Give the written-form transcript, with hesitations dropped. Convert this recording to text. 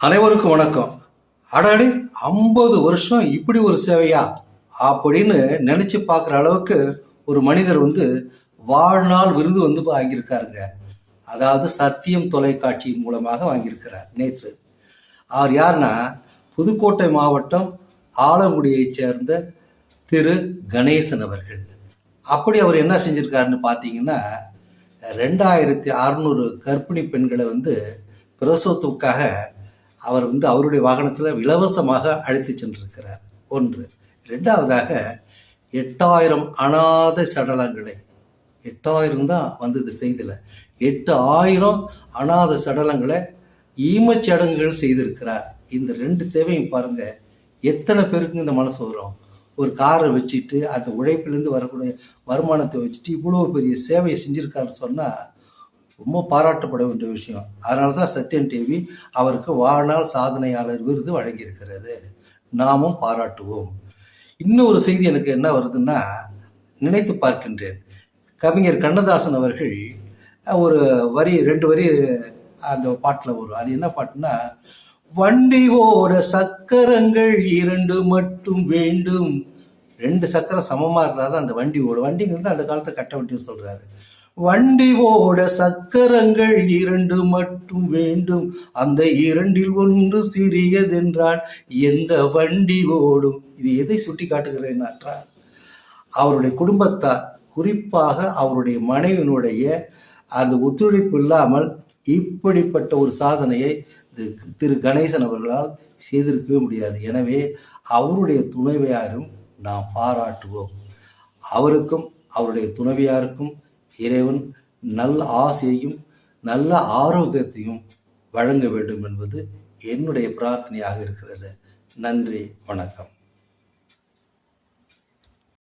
அனைவருக்கும் வணக்கம். அடாடி 50 வருஷம் இப்படி ஒரு சேவையா அப்படின்னு நினைச்சு பார்க்குற அளவுக்கு ஒரு மனிதர் வாழ்நாள் விருது வாங்கியிருக்காருங்க. அதாவது சத்தியம் தொலைக்காட்சியின் மூலமாக வாங்கியிருக்கிறார் நேற்று. அவர் யாருன்னா புதுக்கோட்டை மாவட்டம் ஆலங்குடியைச் சேர்ந்த திரு கணேசன் அவர்கள். அப்படி அவர் என்ன செஞ்சிருக்காருன்னு பார்த்தீங்கன்னா 2600 கர்ப்பிணி பெண்களை பிரசவத்துக்காக அவர் அவருடைய வாகனத்தில் இலவசமாக அழைத்து சென்றிருக்கிறார். ஒன்று. இரண்டாவதாக 8000 அனாதை சடலங்களை 8000 தான் வந்தது செய்தியில் 8000 அனாதை சடலங்களை ஈமச்சடங்குகள் செய்திருக்கிறார். இந்த 2 சேவையும் பாருங்க, எத்தனை பேருக்கு இந்த மனசு வரும்? ஒரு காரை வச்சுட்டு அந்த உழைப்பிலிருந்து வரக்கூடிய வருமானத்தை வச்சுட்டு இவ்வளோ பெரிய சேவையை செஞ்சுருக்காருன்னு சொன்னால் ரொம்ப பாராட்டப்பட வேண்டிய விஷயம். அதனால தான் சத்யம் டிவி அவருக்கு வாழ்நாள் சாதனையாளர் விருது வழங்கியிருக்கிறது. நாமும் பாராட்டுவோம். இன்னொரு செய்தி எனக்கு என்ன வருதுன்னா, நினைத்து பார்க்கின்றேன். கவிஞர் கண்ணதாசன் அவர்கள் ஒரு வரி 2 வரி அந்த பாட்டில் வரும். அது என்ன பாட்டுன்னா, வண்டி ஓட சக்கரங்கள் 2 மட்டும் வேண்டும். 2 சக்கரம் சமமாக இருந்தால் தான் அந்த வண்டி ஓடும். வண்டிங்கிறது அந்த காலத்தை கட்ட வண்டின்னு சொல்கிறாரு. வண்டி ஓட சக்கரங்கள் 2 மட்டும் வேண்டும், அந்த 2இல் ஒன்று சிறியதென்றால் எந்த வண்டி ஓடும். இது எதை சுட்டி காட்டுகிறேன் என்றால், அவருடைய குடும்பத்தார், குறிப்பாக அவருடைய மனைவியினுடைய அந்த ஒத்துழைப்பு இல்லாமல் இப்படிப்பட்ட ஒரு சாதனையை திரு கணேசன் அவர்களால் செய்திருக்கவே முடியாது. எனவே அவருடைய துணைவியாரும் நாம் பாராட்டுவோம். அவருக்கும் அவருடைய துணைவியாருக்கும் இறைவன் நல்ல ஆசையையும் நல்ல ஆரோக்கியத்தையும் வழங்க வேண்டும் என்பது என்னுடைய பிரார்த்தனையாக இருக்கிறது. நன்றி, வணக்கம்.